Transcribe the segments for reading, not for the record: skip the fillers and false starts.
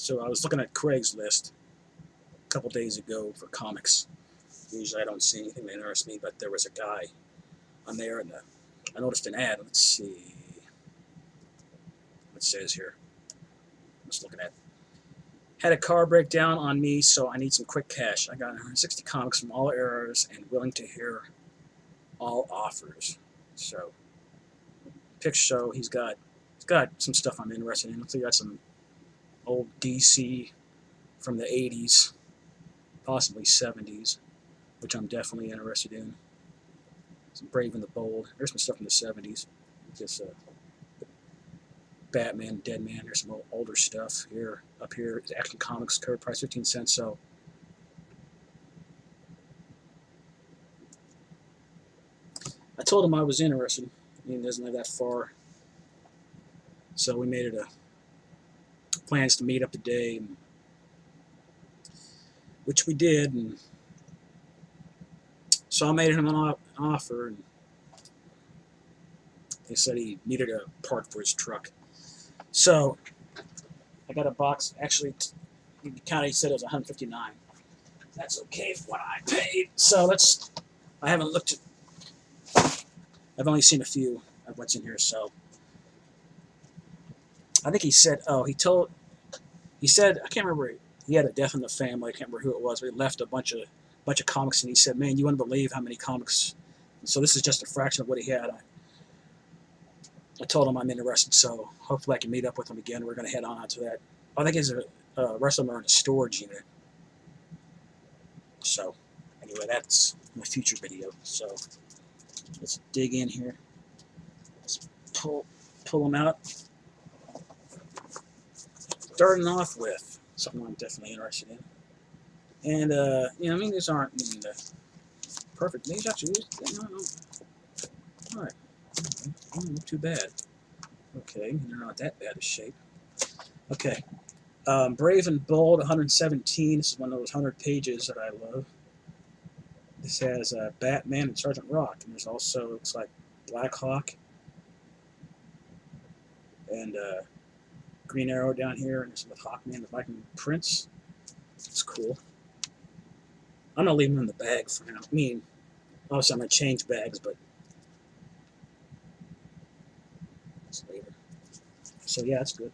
So I was looking at Craigslist a couple days ago for comics. Usually I don't see anything that interests me, but there was a guy on there, and I noticed an ad. Let's see what it says here. I'm just looking at. Had a car breakdown on me, so I need some quick cash. I got 160 comics from all eras and willing to hear all offers. So, picture show. He's got some stuff I'm interested in. Looks like he got some old DC from the 80s, possibly 70s, which I'm definitely interested in. Some Brave and the Bold. There's some stuff from the 70s. Just Batman, Dead Man. There's some older stuff here. Up here is Action Comics, current price 15 cents. So I told him I was interested. I mean, it doesn't live that far. So we made it a plans to meet up today, which we did. And so I made him an offer, and he said he needed a part for his truck. So I got a box. Actually, he said it was $159. That's okay for what I paid. So let's. I haven't looked at. I've only seen a few of what's in here. So I think he said. Oh, he said I can't remember. He had a death in the family. I can't remember who it was. But he left a bunch of comics, and he said, "Man, you wouldn't believe how many comics." And so this is just a fraction of what he had. I told him I'm interested, so hopefully I can meet up with him again. We're going to head on to that. I think the rest of them are in a storage unit. So, anyway, that's my future video. So, let's dig in here. Let's pull them out. Starting off with something I'm definitely interested in. And, I mean, these aren't perfect. These actually, no. All right. Not too bad. Okay, they're not that bad of shape. Okay. Brave and Bold, 117. This is one of those 100 pages that I love. This has Batman and Sergeant Rock, and there's also, looks like, Black Hawk and Green Arrow down here, and there's with Hawkman, the Viking Prince. It's cool. I'm gonna leave them in the bag for now. I mean, obviously I'm gonna change bags, but later. So yeah, that's good.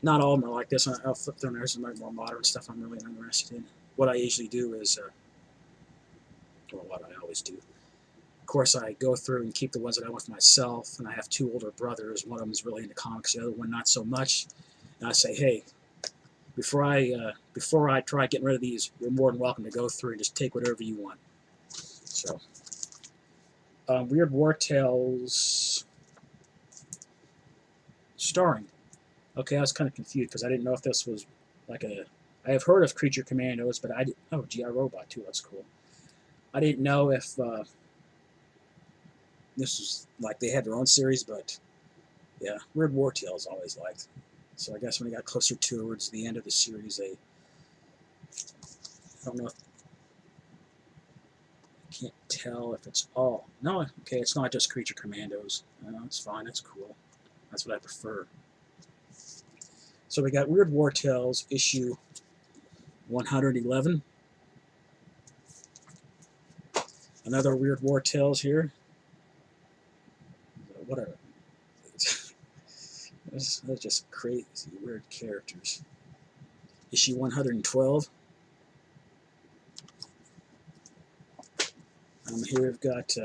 Not all of them are like this. I'll flip through. There's some more modern stuff I'm really interested in. What I usually do is, well, what I always do. Of course, I go through and keep the ones that I want for myself, and I have two older brothers. One of them is really into comics, the other one not so much. And I say, hey, before I try getting rid of these, you're more than welcome to go through and just take whatever you want. So, Weird War Tales starring. Okay, I was kind of confused because I didn't know if this was like a. I have heard of Creature Commandos, but I didn't. Oh, GI Robot too. That's cool. I didn't know if this was like they had their own series, but yeah, Weird War Tales always liked. So I guess when it got closer towards the end of the series, I don't know if I can't tell if it's all. No, okay, it's not just Creature Commandos. No, it's fine. That's cool. That's what I prefer. So we got Weird War Tales issue 111. Another Weird War Tales here. Whatever. They're just crazy, weird characters. Issue 112. Here we've got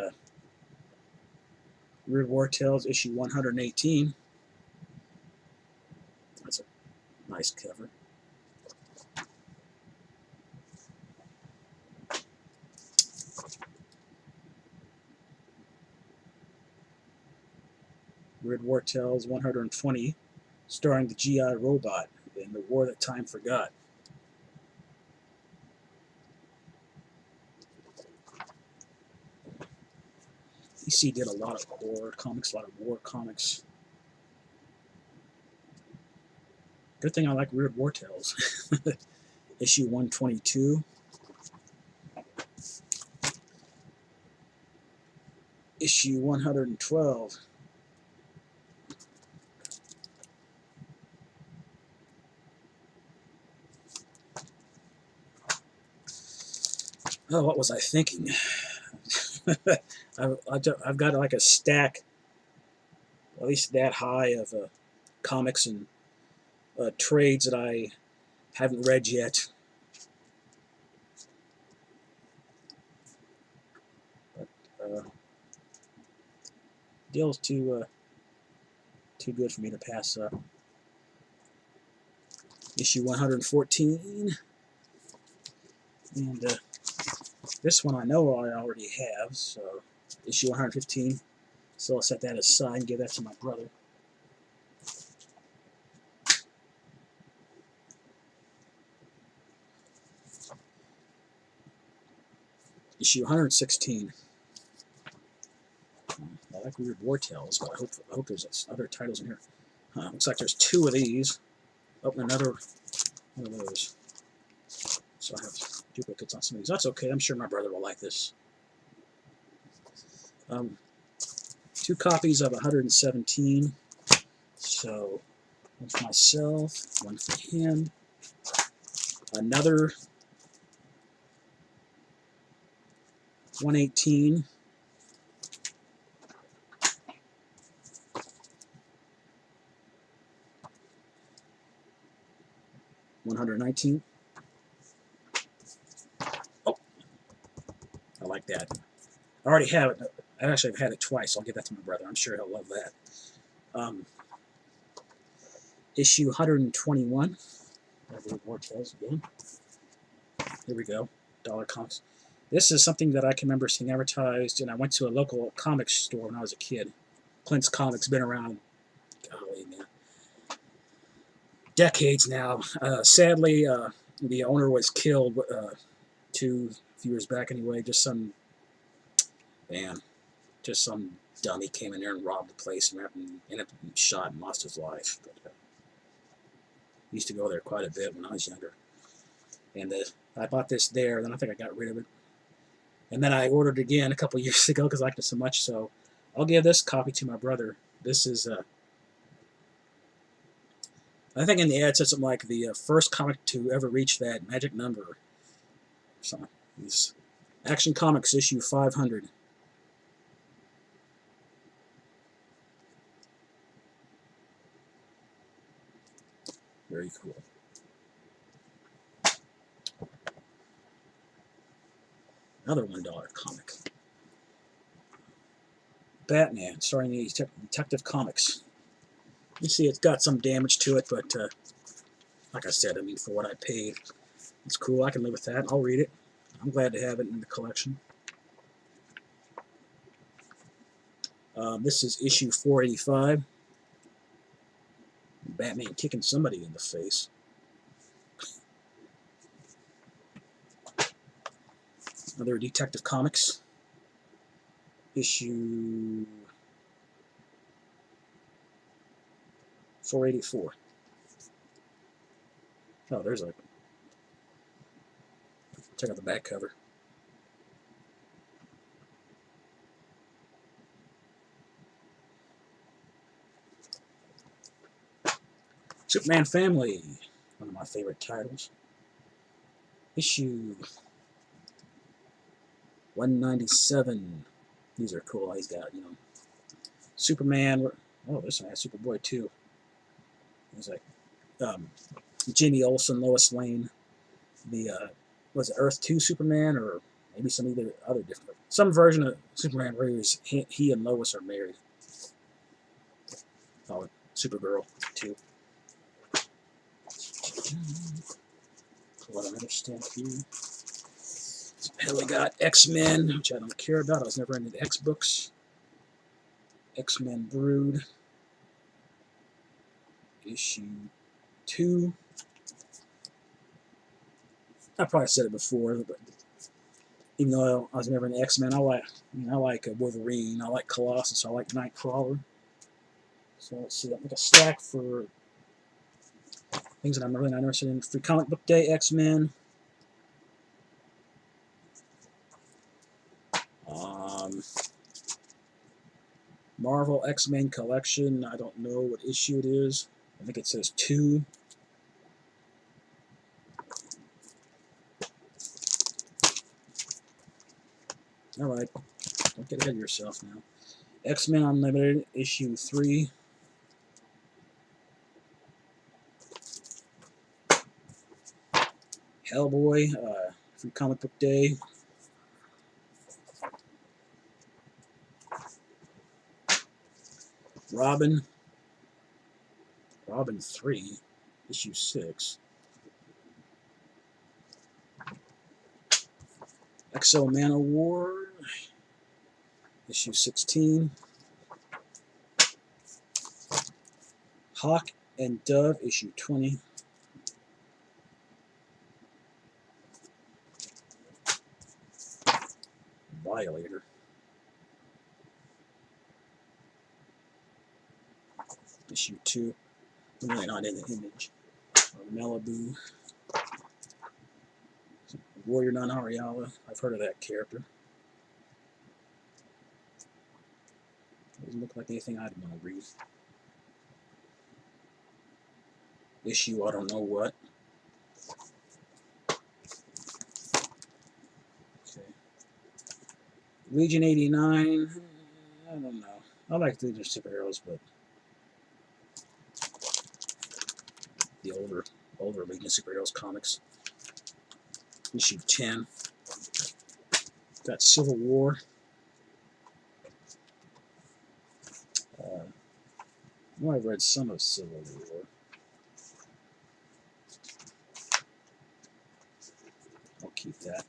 Weird War Tales issue 118. That's a nice cover. Weird War Tales 120, starring the GI Robot in the War That Time Forgot. DC did a lot of horror comics, a lot of war comics. Good thing I like Weird War Tales. Issue 122. Issue 112. Oh, what was I thinking? I've got like a stack, at least that high, of comics and trades that I haven't read yet. But deal's too good for me to pass up. Issue 114, and this one I know I already have, so issue 115. So I'll set that aside and give that to my brother. Issue 116. I like Weird War Tales, but I hope there's other titles in here. Looks like there's 2 of these. Oh, another one of those. So I have duplicates on some of these. That's okay. I'm sure my brother will like this. 2 copies of 117. So one for myself, one for him. Another 118. $119. Oh, I like that. I already have it. I actually have had it twice. I'll give that to my brother. I'm sure he'll love that. Issue 121. War Tales again. Here we go. Dollar Comics. This is something that I can remember seeing advertised, and I went to a local comic store when I was a kid. Clint's Comics, been around, golly, man, decades now. Sadly, the owner was killed 2 years back anyway. Just some dummy came in there and robbed the place and ended up being shot and lost his life. But used to go there quite a bit when I was younger. And I bought this there, then I think I got rid of it. And then I ordered again a couple years ago because I liked it so much. So I'll give this copy to my brother. This is, I think in the ad it said something like the first comic to ever reach that magic number. So, this Action Comics issue 500. Very cool. Another $1 comic. Batman, starring the Detective Comics. You see it's got some damage to it, but like I said, I mean, for what I paid, it's cool. I can live with that. I'll read it. I'm glad to have it in the collection. This is issue 485. Batman kicking somebody in the face. Another Detective Comics. Issue 484. Oh, there's a... Check out the back cover. Superman Family, one of my favorite titles. Issue 197. These are cool. He's got, you know, Superman. Oh, this one has Superboy too. There's like Jimmy Olsen, Lois Lane. The was it Earth 2 Superman, or maybe some other different, some version of Superman where he and Lois are married. Oh, Supergirl too. What I understand here. So we got X-Men, which I don't care about. I was never into the X books. X-Men Brood. Issue 2. I probably said it before, but even though I was never into X-Men, I like Wolverine, I like Colossus, I like Nightcrawler. So let's see, I'll make a stack for things that I'm really not interested in. Free Comic Book Day, X-Men. Marvel X-Men Collection. I don't know what issue it is. I think it says 2. Alright, don't get ahead of yourself now. X-Men Unlimited, issue 3. Hellboy, Free Comic Book Day. Robin 3, issue 6. Exo Man of War, issue 16. Hawk and Dove, issue 20. Violator. Issue 2. I'm really not in the image. Malibu. Warrior Nun Ariala. I've heard of that character. Doesn't look like anything I'd want to read. Issue I don't know what. Okay. Legion 89. I don't know. I like Legion superheroes, but the older Legion superheroes comics. Issue 10. Got Civil War. I know I've read some of Civil War. I'll keep that.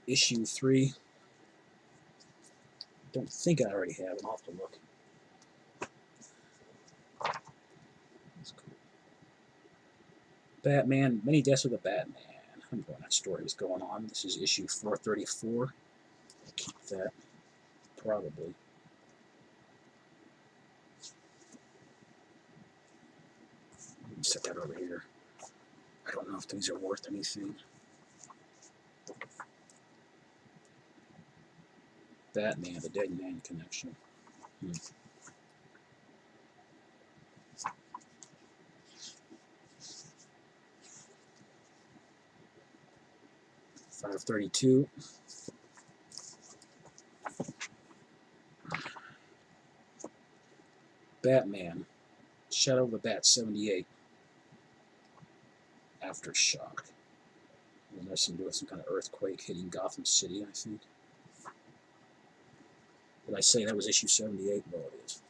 Issue 3. Don't think I already have it. I'll have to look. That's cool. Batman, Many Deaths of the Batman. I don't know when that story was going on. This is issue 434. I'll keep that. Probably. Set that over here. I don't know if these are worth anything. Batman, the Dead Man Connection. 532. Batman, Shadow of the Bat 78. Aftershock. And there's some kind of earthquake hitting Gotham City, I think. Did I say that was issue 78? Well, it is.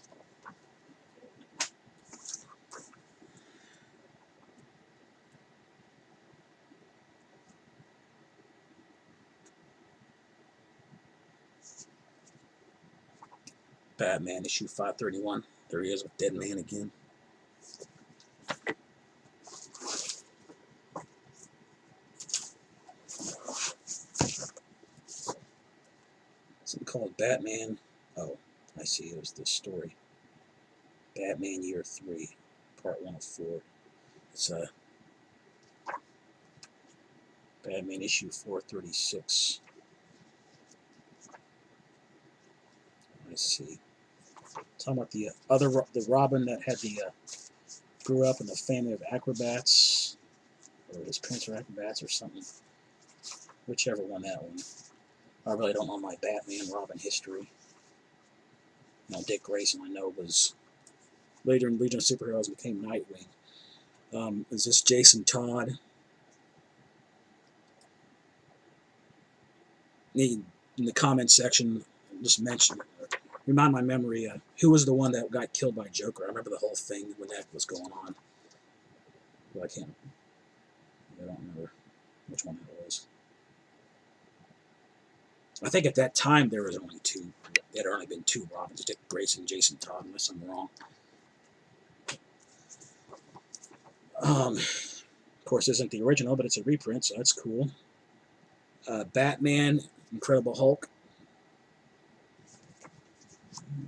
Batman, issue 531. There he is with Dead Man again. Something called Batman. Oh, I see. It was this story. Batman Year 3, Part 1 of 4. It's Batman issue 436. I see. Talking about the the Robin that had grew up in the family of acrobats, or his parents were acrobats or something. Whichever one that one. I really don't know my Batman Robin history. You know, Dick Grayson I know was later in Legion of Superheroes became Nightwing. Is this Jason Todd? In the comment section, just mention it. Remind my memory, who was the one that got killed by Joker? I remember the whole thing when that was going on. Well, I don't remember which one it was. I think at that time there was only two. There had only been two Robins, Dick Grayson and Jason Todd, unless I'm wrong. Of course, this isn't the original, but it's a reprint, so that's cool. Batman, Incredible Hulk.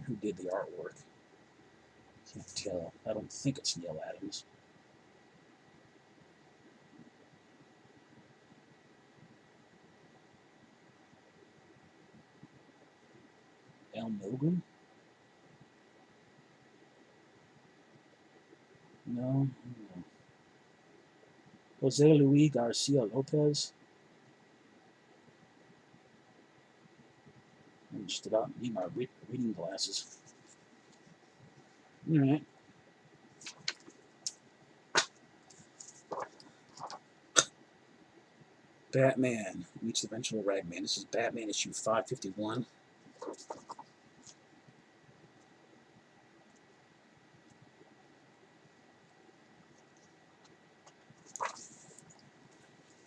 Who did the artwork? Can't tell. I don't think it's Neil Adams. Al Milgrom? No. Jose Luis Garcia Lopez. just about need my reading glasses. All right. Batman meets the eventual Ragman. This is Batman issue 551.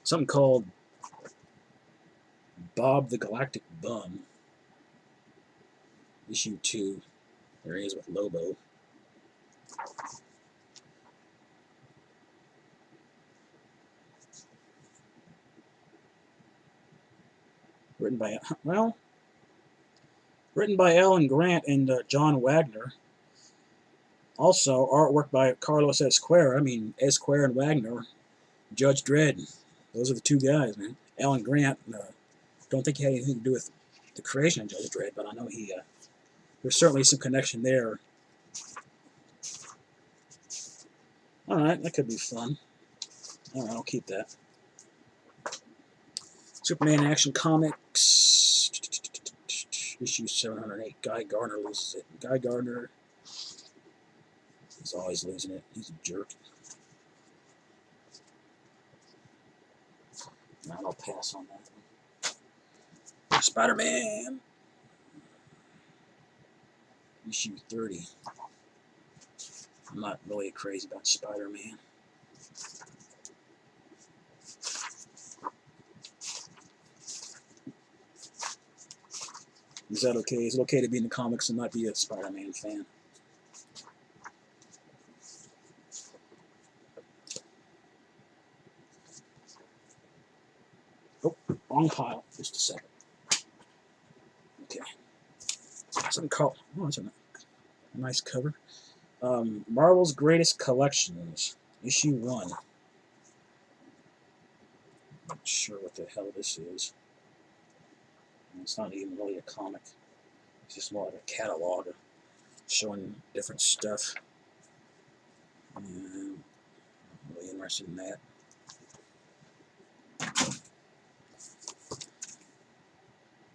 Something called Bob the Galactic Bum. Issue 2. There he is with Lobo. Written by Alan Grant and John Wagner. Also, artwork by Carlos Esquire. I mean, Esquire and Wagner. Judge Dredd. Those are the two guys, man. Alan Grant, don't think he had anything to do with the creation of Judge Dredd, but I know there's certainly some connection there. Alright, that could be fun. Alright, I'll keep that. Superman Action Comics, issue 708. Guy Gardner loses it. Guy Gardner is always losing it. He's a jerk. Now I'll pass on that one. Spider-Man, issue 30. I'm not really crazy about Spider-Man. Is that okay? Is it okay to be in the comics and not be a Spider-Man fan? Oh, wrong pile. Just a second. Okay. Something called. Oh, that's a nice cover. Marvel's Greatest Collections, issue 1. Not sure what the hell this is. It's not even really a comic. It's just more like a catalog showing different stuff. I'm really interested in that.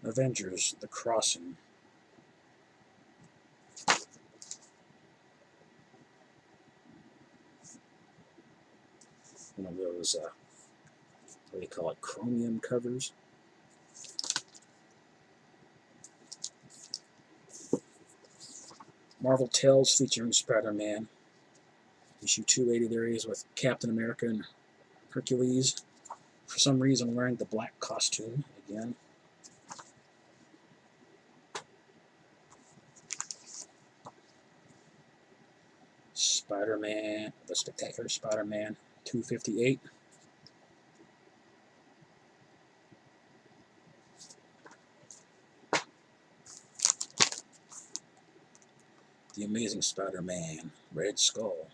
Avengers: The Crossing. One of those, what do you call it, chromium covers. Marvel Tales featuring Spider-Man. Issue 280, there he is with Captain America and Hercules. For some reason wearing the black costume again. Spider-Man, the Spectacular Spider-Man 258. The Amazing Spider-Man, Red Skull.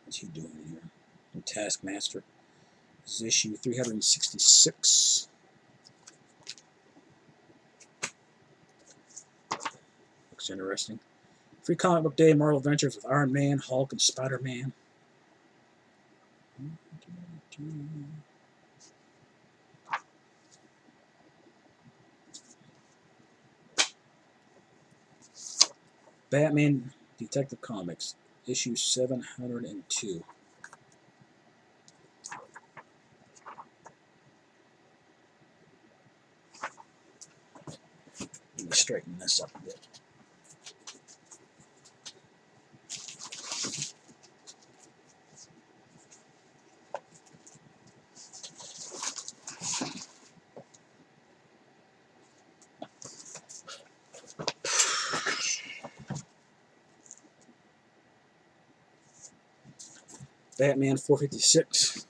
What's he doing here? And Taskmaster. This is issue 366. Looks interesting. Free comic book day, Marvel Adventures with Iron Man, Hulk, and Spider-Man. Batman Detective Comics, issue 702. Let me straighten this up a bit. Batman 456.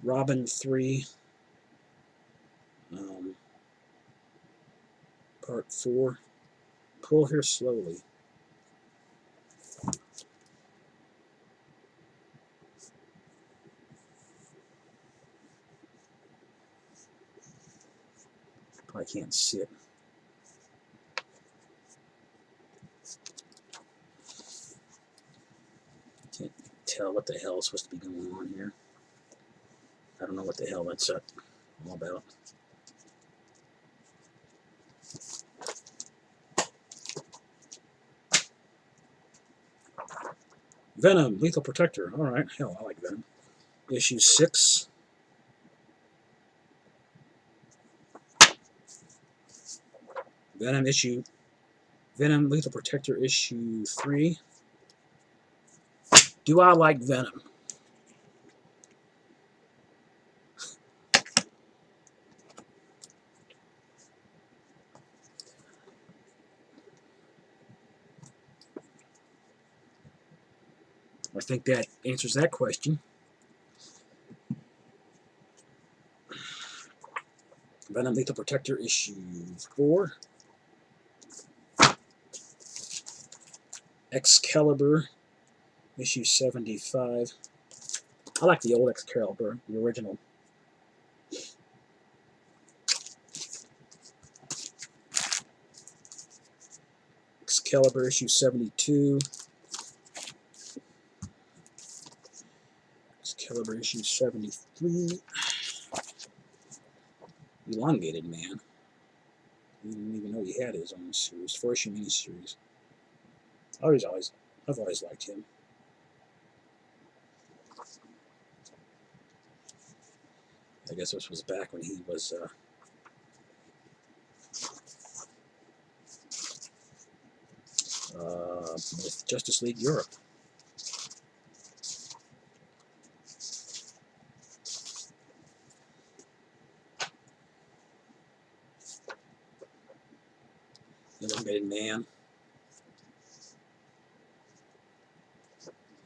Robin 3. Part 4. Pull here slowly. Probably can't see it. Can't tell what the hell is supposed to be going on here. I don't know what the hell that's All about. Venom, Lethal Protector. All right, hell, I like Venom. Issue 6. Venom, Lethal Protector, issue 3. Do I like Venom? I think that answers that question. Venom Lethal Protector, issue 4. Excalibur, issue 75. I like the old Excalibur, the original. Excalibur, issue 72. Excalibur, issue 73. Elongated Man. I didn't even know he had his own series, 4-issue miniseries. I've always liked him. I guess this was back when he was with Justice League Europe. Elongated Man.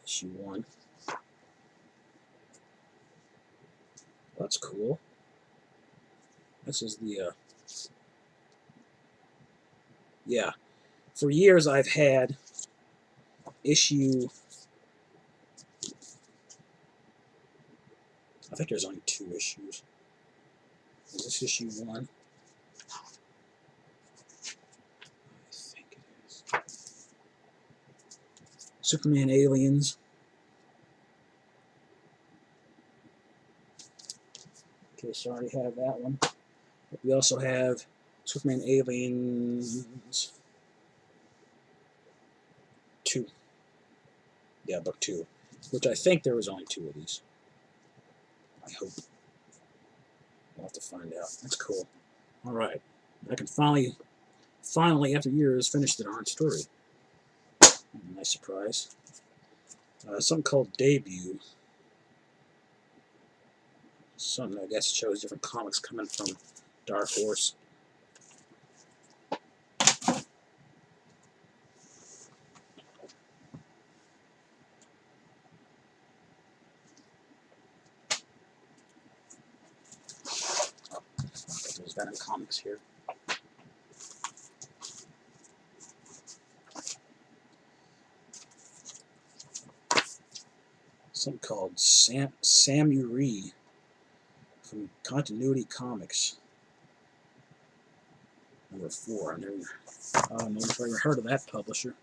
Issue 1. That's cool. This is the, yeah. For years I've had issue, I think there's only 2 issues. Is this issue 1? I think it is. Superman Aliens. Okay, so I already have that one. But we also have Superman Aliens 2. Yeah, book 2. Which I think there was only 2 of these. I hope. We'll have to find out. That's cool. Alright. I can finally, after years, finish the darn story. Nice surprise. Something called Debut. Something, I guess, shows different comics coming from Dark Horse. There's Venom comics here. Something called Samurai from Continuity Comics. Number 4. I don't know if I ever heard of that publisher.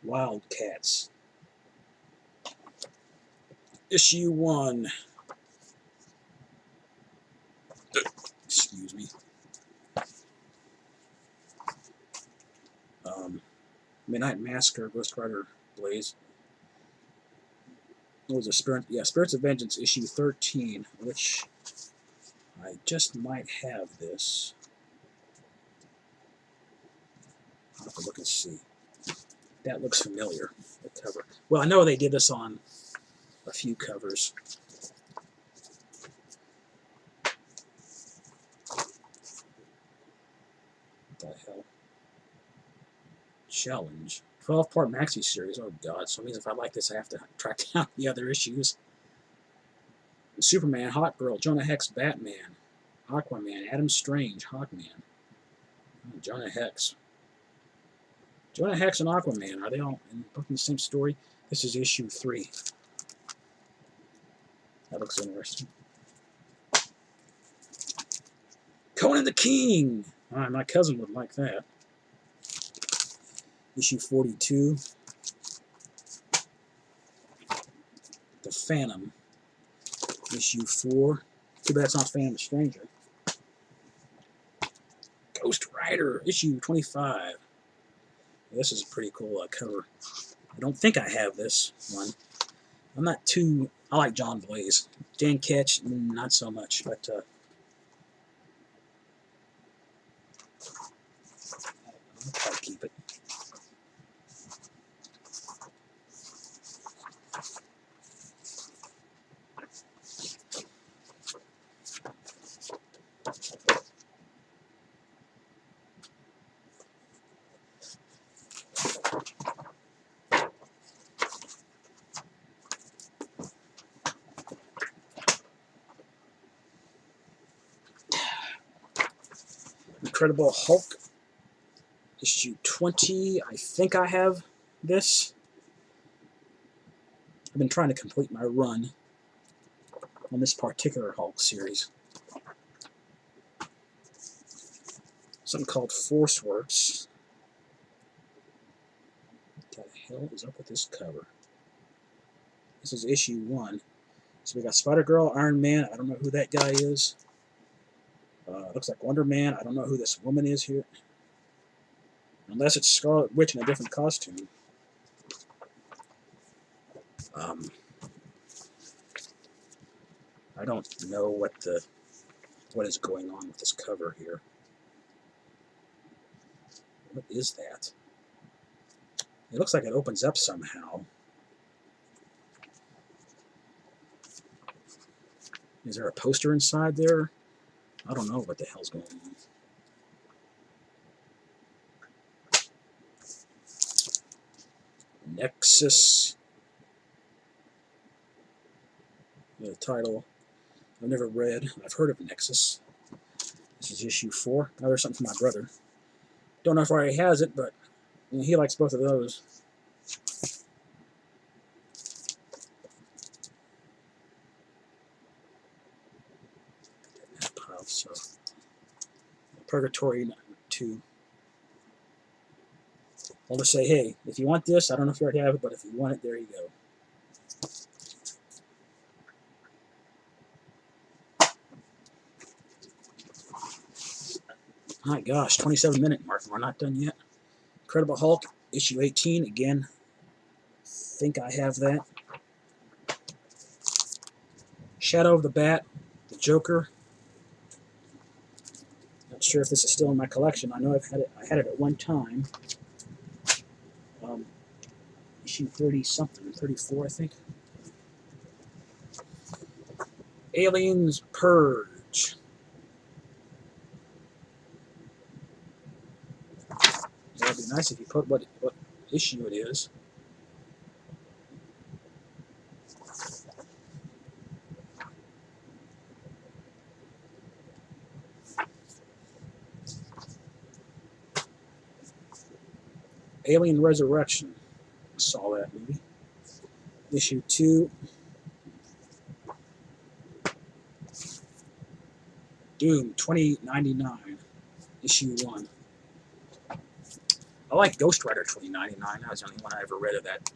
Wildcats. Issue 1. Excuse me. Midnight Massacre, Ghost Rider Blaze. What was a Spirit? Yeah, Spirits of Vengeance, issue 13, which I just might have this. I'll have to look and see. That looks familiar, the cover. Well, I know they did this on a few covers. What the hell? Challenge. 12-part maxi series. Oh god, so it means if I like this I have to track down the other issues. Superman, Hawkgirl, Jonah Hex, Batman, Aquaman, Adam Strange, Hawkman. Oh, Jonah Hex. Jonah Hex and Aquaman, are they all in the same story? This is issue 3. That looks interesting. Conan the King! Alright, my cousin would like that. Issue 42. the Phantom, issue 4. Too bad it's not Phantom the Stranger. Ghost Rider, issue 25. This is a pretty cool cover. I don't think I have this one. I'm not too... I like John Blaze. Dan Ketch, not so much, but... I'll probably keep it. Incredible Hulk, issue 20. I think I have this. I've been trying to complete my run on this particular Hulk series. Something called Forceworks. What the hell is up with this cover? This is issue 1. So we got Spider-Girl, Iron Man. I don't know who that guy is. Looks like Wonder Man. I don't know who this woman is here. Unless it's Scarlet Witch in a different costume. I don't know what is going on with this cover here. What is that? It looks like it opens up somehow. Is there a poster inside there? I don't know what the hell's going on. Nexus. The title I've never read. I've heard of Nexus. This is issue 4. Now there's something for my brother. Don't know if he already has it, but he likes both of those. So, Purgatory 2. I'll just say, hey, if you want this, I don't know if you already have it, but if you want it, there you go. My gosh, 27-minute mark. We're not done yet. Incredible Hulk, issue 18. Again, think I have that. Shadow of the Bat, the Joker. Not sure if this is still in my collection. I know I've had it. I had it at one time. Issue 30-something, 34, I think. Aliens Purge. That'd be nice if you put what issue it is. Alien Resurrection. Saw that movie. Issue 2. Doom 2099. Issue 1. I like Ghost Rider 2099. That was the only one I ever read of that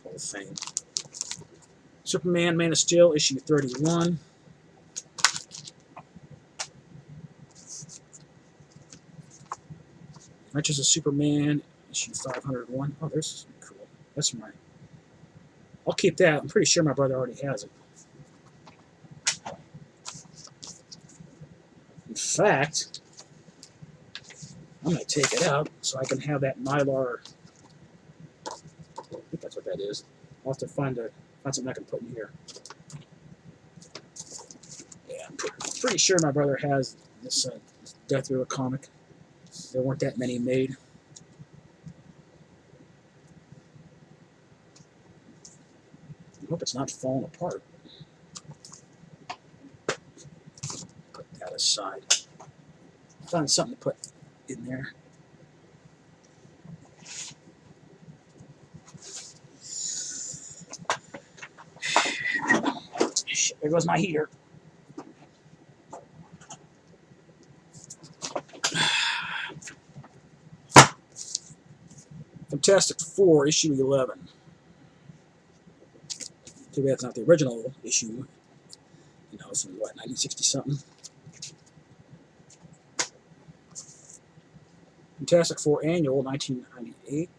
whole thing. Superman, Man of Steel, issue 31. Adventures of Superman, issue 501. Oh, there's cool. That's mine. I'll keep that. I'm pretty sure my brother already has it. In fact, I'm going to take it out so I can have that Mylar. I think that's what that is. I'll have to find something I can put in here. Yeah, I'm pretty sure my brother has this Death River comic. There weren't that many made. I hope it's not falling apart. Put that aside. Found something to put in there. Shit, there goes my heater. Fantastic Four, issue 11. Too bad it's not the original issue. You know, from what, 1960 something. Fantastic Four Annual, 1998.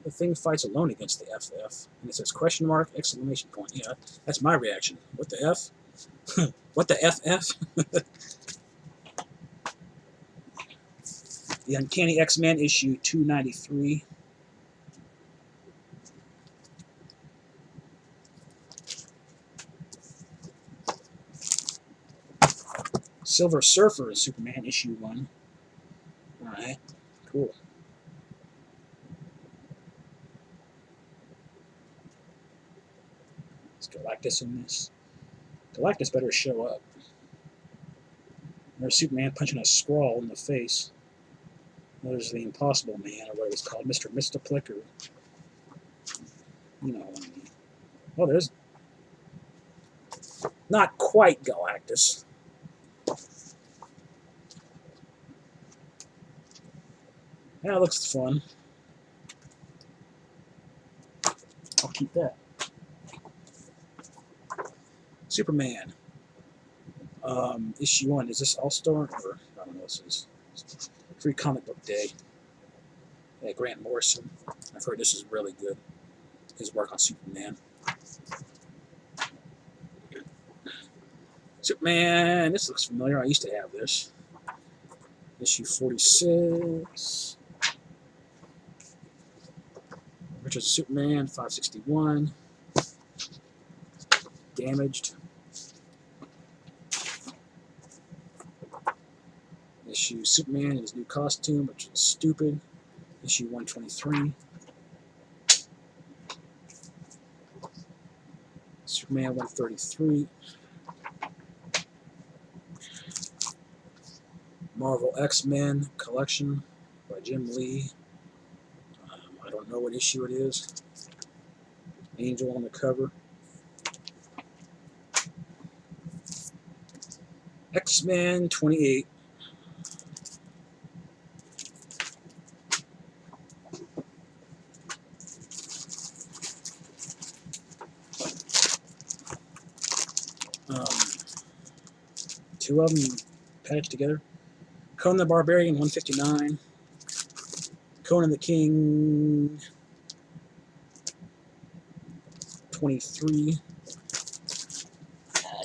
The Thing fights alone against the FF, and it says question mark exclamation point. Yeah, that's my reaction. What the F? What the FF? The Uncanny X-Men issue 293. Silver Surfer Superman issue 1. Alright, cool. Is Galactus in this? Galactus better show up. There's Superman punching a Skrull in the face. There's the Impossible Man, or what it's called, Mr. Mistoplick, or you know what I mean. Well, there's not quite Galactus. Yeah, it looks fun. I'll keep that. Superman. Issue 1. Is this All-Star? Or, I don't know, this is Free Comic Book Day. Yeah, Grant Morrison. I've heard this is really good. His work on Superman. Superman. This looks familiar. I used to have this. Issue 46. Richard Superman, 561. Damaged. Issue Superman in his new costume, which is stupid. Issue 123. Superman 133. Marvel X-Men collection by Jim Lee. I don't know what issue it is. Angel on the cover. X-Men 28. Two of them packaged together. Conan the Barbarian 159. Conan the King 23.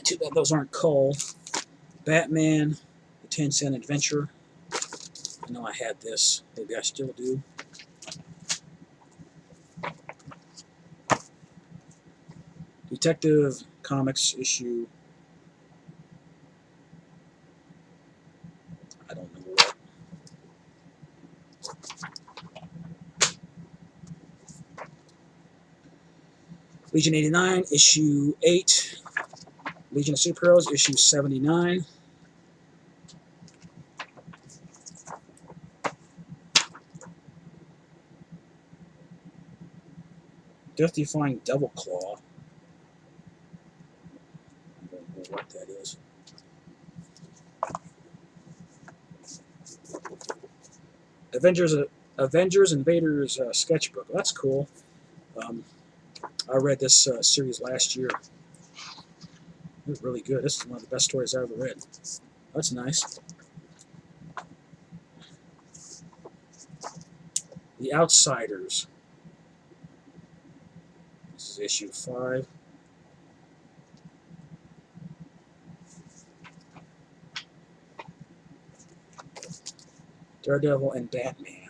Too bad those aren't Cole. Batman, the 10-cent adventure. I know I had this. Maybe I still do. Detective Comics issue. I don't know what. Legion 89, issue 8. Legion of Superheroes, issue 79. Death-defying Devil Claw. I don't know what that is. Avengers Invaders sketchbook. That's cool. I read this series last year. It was really good. This is one of the best stories I ever read. That's nice. The Outsiders. This is issue 5. Daredevil and Batman.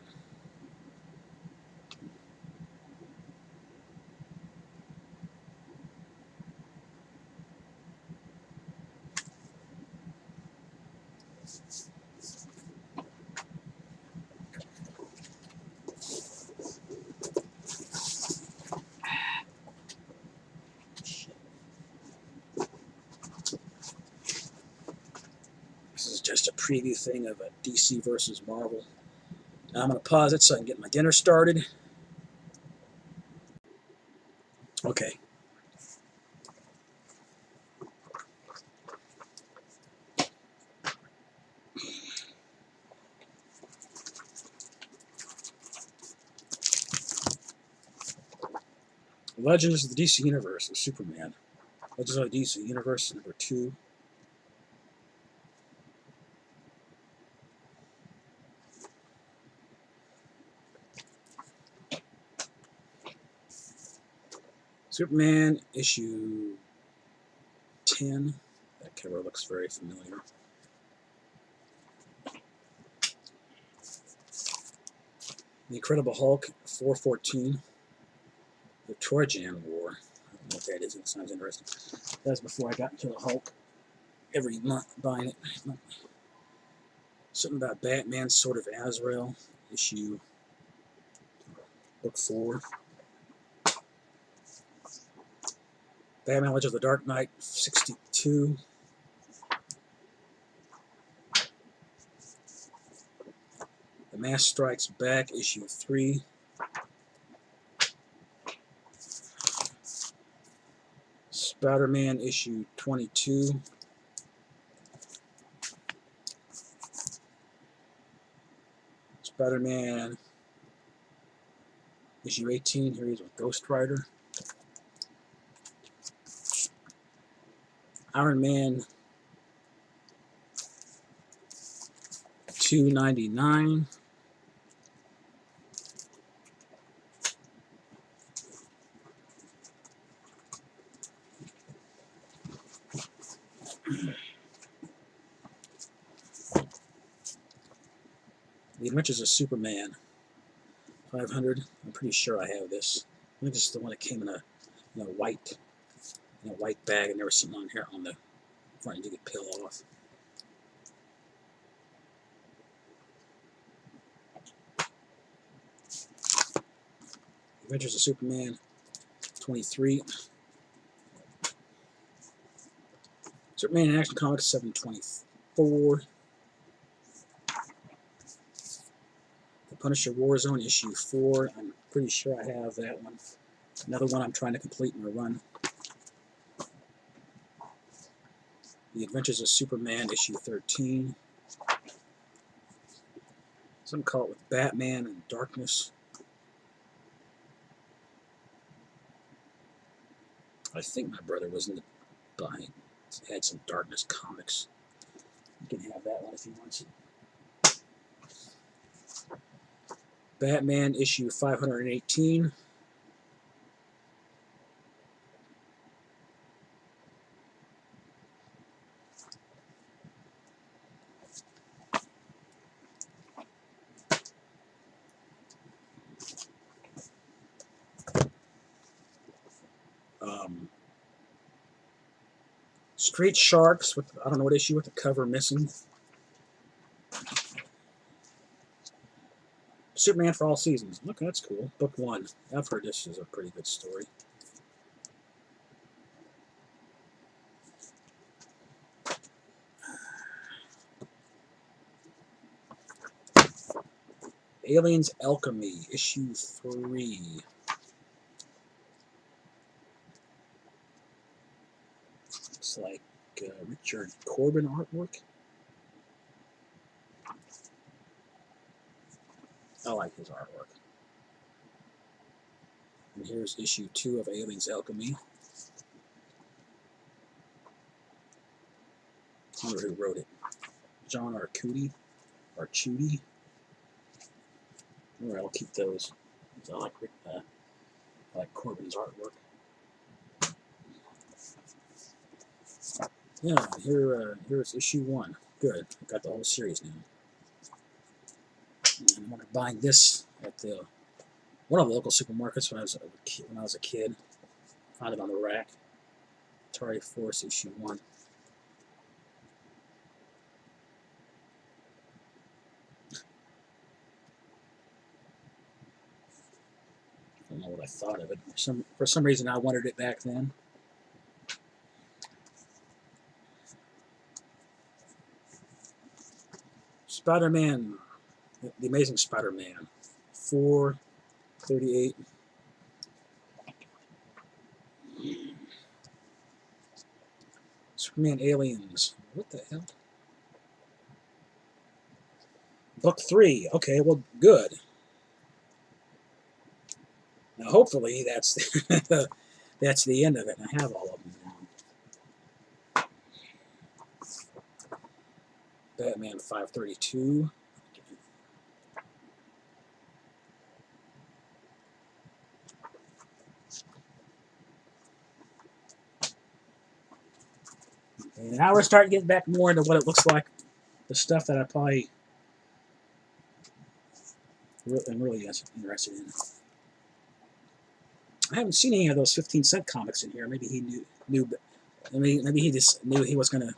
This is just a preview thing of a DC versus Marvel. Now I'm going to pause it so I can get my dinner started. Okay. Legends of the DC Universe of Superman. Legends of the DC Universe #2. Superman issue 10. That cover looks very familiar. The Incredible Hulk 414. The Trojan War. I don't know what that is. It sounds interesting. That's before I got into the Hulk. Every month buying it. Something about Batman, Sword of Azrael, issue book 4. Batman Legends of the Dark Knight 62. The Mask Strikes Back issue 3. Spider-Man issue 22. Spider-Man issue 18. Here he is with Ghost Rider. Iron Man 299. The Adventures of Superman 500. I'm pretty sure I have this. I think this is the one that came in a white bag, and there was something on here on the front you could peel off. Adventures of Superman 23. Superman in Action Comics 724. The Punisher Warzone issue 4. I'm pretty sure I have that one. Another one I'm trying to complete in a run. The Adventures of Superman issue 13. Some call it with Batman and Darkness. I think my brother was in the buying. Had some Darkness comics. You can have that one if he wants it. Batman issue 518. Street Sharks with, I don't know what issue, with the cover missing. Superman for All Seasons. Look, that's cool. Book 1. I've heard this is a pretty good story. Aliens Alchemy, issue 3. Looks like Richard Corbin artwork. I like his artwork. And here's issue 2 of Aliens Alchemy. I wonder who wrote it. John Arcudi. Arcudi. Alright, I'll keep those. I like Corbin's artwork. Yeah, here's issue 1. Good. I got the whole series now. And I'm going to buy this at one of the local supermarkets when I was a kid. Found it on the rack. Atari Force issue 1. I don't know what I thought of it. For some reason, I wanted it back then. Spider-Man, The Amazing Spider-Man, 438. Superman Aliens. What the hell? Book 3. Okay, well, good. Now, hopefully, that's that's the end of it. And I have all of them now. Batman 532. And now we're starting to get back more into what it looks like, the stuff that I probably am really interested in. I haven't seen any of those 15-cent comics in here. Maybe he knew maybe he just knew he was gonna.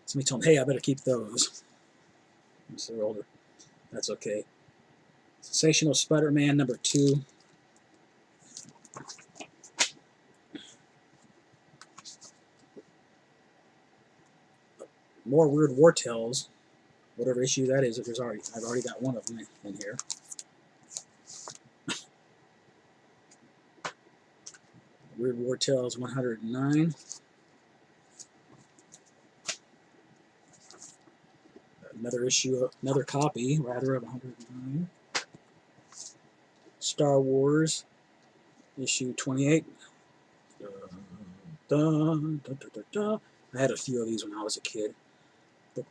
Somebody told him, "Hey, I better keep those." They're older. That's okay. Sensational Spider-Man #2. More Weird War Tales. Whatever issue that is, if I've already got one of them in here. Weird War Tales 109. Another copy, rather, of 109. Star Wars, issue 28. I had a few of these when I was a kid. I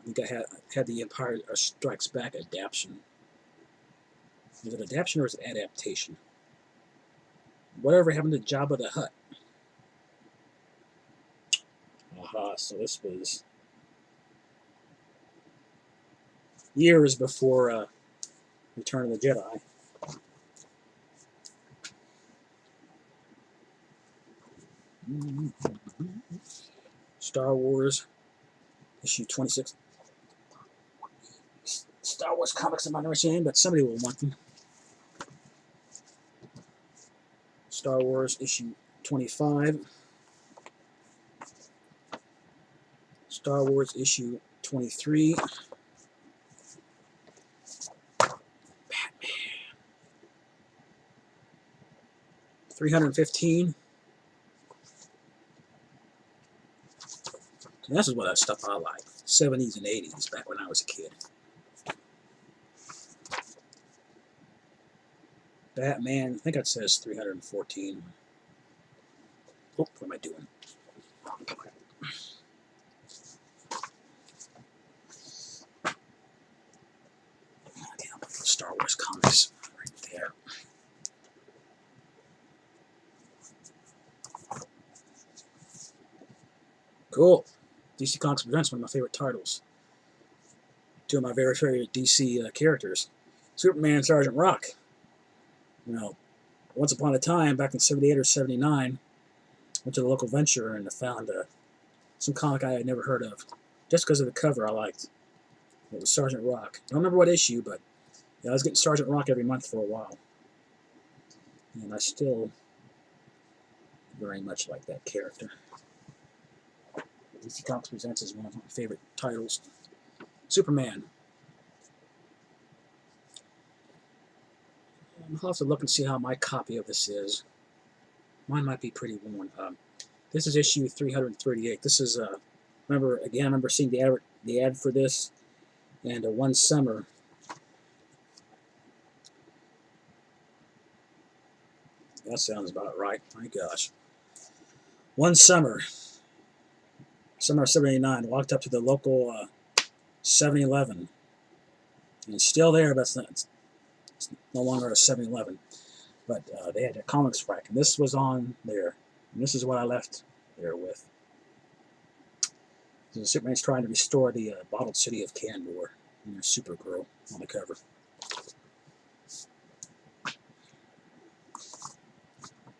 think I had the Empire Strikes Back adaptation. Is it adaptation or is it adaptation? Whatever happened to Jabba the Hutt? Aha, so this was years before Return of the Jedi. Star Wars, issue 26. Star Wars comics I'm not understanding, but somebody will want them. Star Wars, issue 25. Star Wars, issue 23. Batman. 315. And this is what that stuff I like. 70s and 80s, back when I was a kid. Batman, I think it says 314. Oh, what am I doing? Okay, I'll put the Star Wars comics right there. Cool. DC Comics Presents, one of my favorite titles. Two of my very favorite DC characters. Superman and Sergeant Rock. You know, once upon a time, back in 78 or 79, went to the local venture and I found some comic I had never heard of. Just because of the cover I liked. It was Sergeant Rock. I don't remember what issue, but yeah, I was getting Sergeant Rock every month for a while. And I still very much like that character. DC Comics Presents is one of my favorite titles. Superman. I'll have to look and see how my copy of this is. Mine might be pretty worn. This is issue 338. This is I remember seeing the ad for this, and one summer. That sounds about right. My gosh. One summer of '79, walked up to the local 7-Eleven, and it's still there, but it's no longer a 7-Eleven. But they had a comics rack, and this was on there. And this is what I left there with. So Superman's trying to restore the bottled city of Kandor, and there's Supergirl on the cover.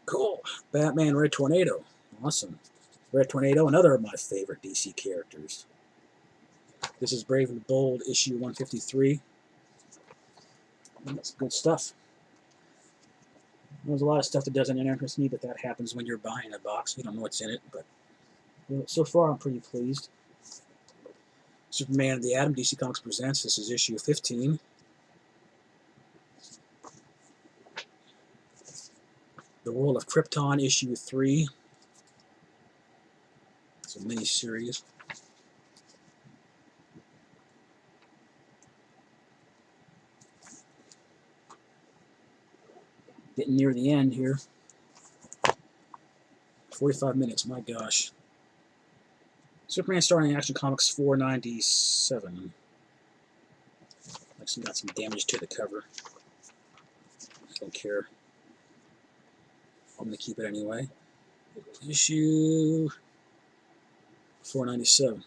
Cool. Batman Red Tornado. Awesome. Red Tornado, another of my favorite DC characters. This is Brave and Bold, issue 153. And that's good stuff. There's a lot of stuff that doesn't interest me, but that happens when you're buying a box. You don't know what's in it, but so far I'm pretty pleased. Superman the Atom, DC Comics Presents. This is issue 15. The World of Krypton, issue 3. It's a mini-series. Getting near the end here. 45 minutes, my gosh. Superman starting Action Comics 497. Actually got some damage to the cover. I don't care. I'm going to keep it anyway. Issue 497.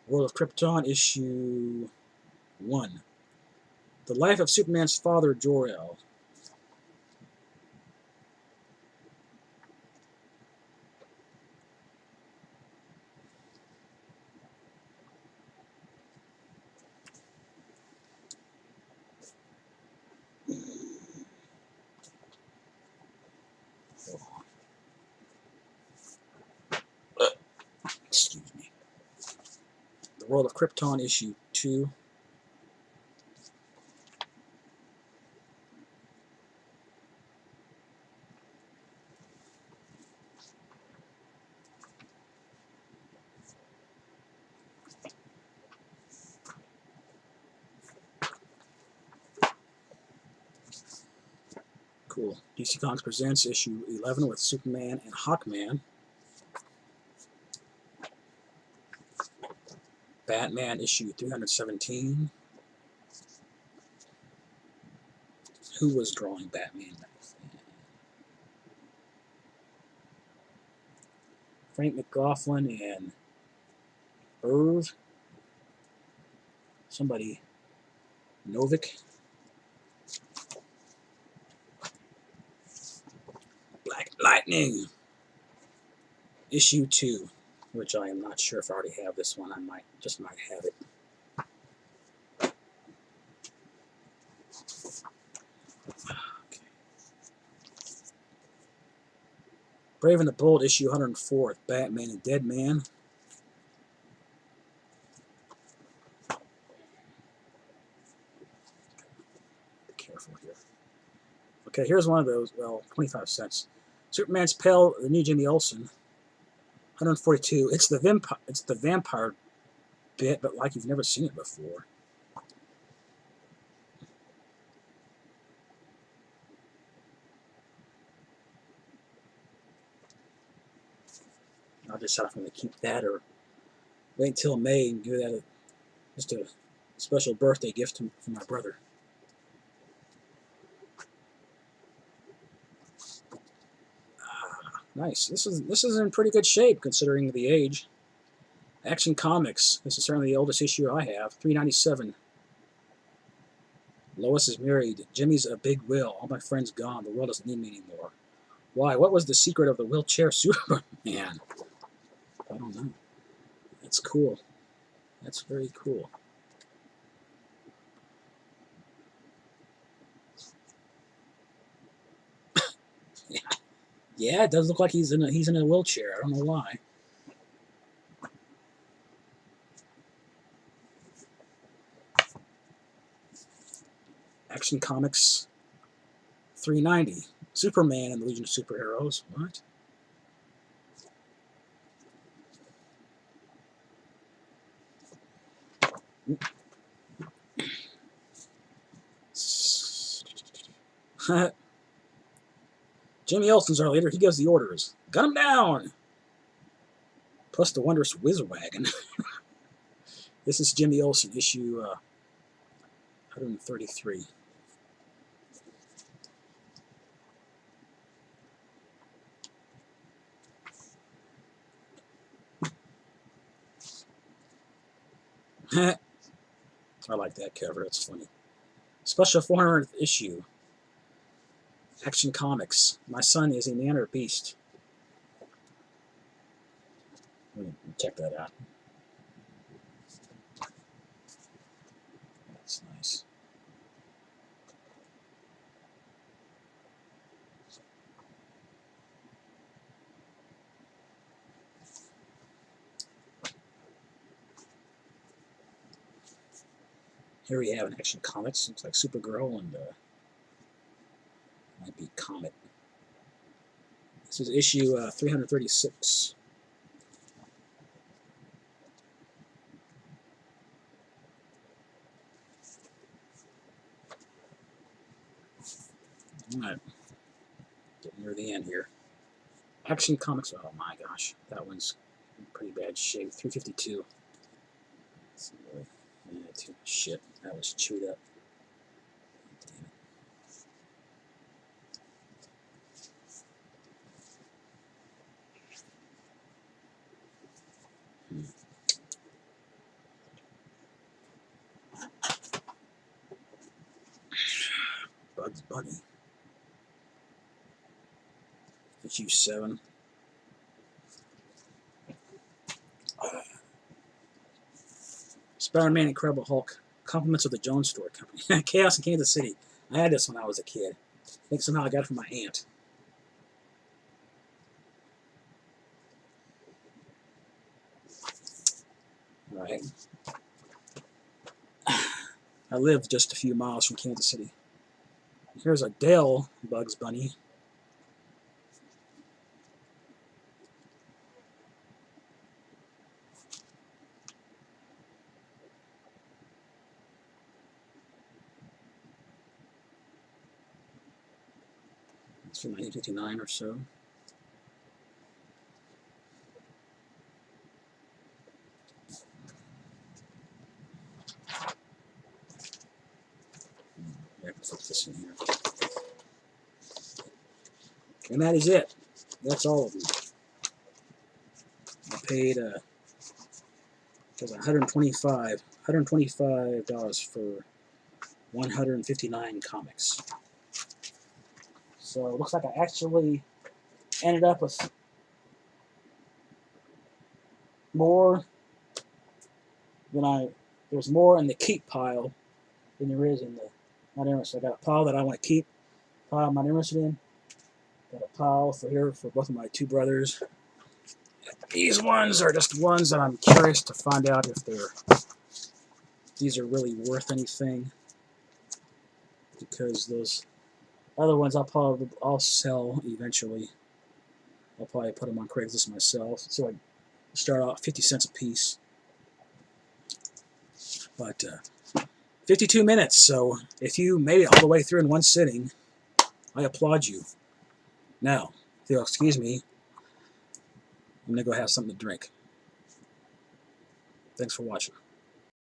World of Krypton, issue 1. The life of Superman's father, Jor-El. Excuse me. The World of Krypton, issue 2. Cool. DC Comics presents issue 11 with Superman and Hawkman. Batman, issue 317. Who was drawing Batman back then? Frank McLaughlin and Irv. Somebody. Novick. Black Lightning, issue 2, which I am not sure if I already have this one. I might have it. Okay. Brave and the Bold, issue 104, Batman and Dead Man. Be careful here. Okay, here's one of those. Well, 25 cents. Superman's Pale, the new Jimmy Olsen. 142. It's the vampire bit, but like you've never seen it before. I'll decide if I'm going to keep that or wait until May and give that just a special birthday gift for my brother. Nice. This is in pretty good shape considering the age. Action Comics. This is certainly the oldest issue I have. 397. Lois is married. Jimmy's a big will. All my friends gone. The world doesn't need me anymore. Why? What was the secret of the wheelchair Superman? I don't know. That's cool. That's very cool. Yeah, it does look like he's in a wheelchair. I don't know why. Action Comics 390. Superman and the Legion of Superheroes. What? Jimmy Olsen's our leader. He gives the orders. Gun him down! Plus the wondrous Whiz-Wagon. This is Jimmy Olsen, issue 133. I like that cover. It's funny. Special 400th issue. Action Comics. My son is a man or beast. Let me check that out. That's nice. Here we have an Action Comics. Looks like Supergirl and might be Comet. This is issue 336. near the end here. Action Comics. Oh my gosh, that one's in pretty bad shape. 352. Yeah, too much shit. That was chewed up. Damn it. Bugs Bunny. Issue 7. Spider-Man, Incredible Hulk. Compliments of the Jones Store Company. Chaos in Kansas City. I had this when I was a kid. I think somehow I got it from my aunt. Right. I lived just a few miles from Kansas City. Here's a Dale Bugs Bunny. It's from 1959 or so. I can put this in here. And that is it. That's all of them. I paid $125 for 159 comics. So it looks like I actually ended up with more than there's more in the keep pile than there is in the not interested. I got a pile that I want to keep, a pile I'm not interested in. Got a pile for here for both of my two brothers. These ones are just ones that I'm curious to find out if these are really worth anything, because those other ones I'll sell eventually. I'll probably put them on Craigslist myself. So I start out 50 cents a piece. But 52 minutes, so if you made it all the way through in one sitting, I applaud you. Now, if you'll excuse me, I'm going to go have something to drink. Thanks for watching.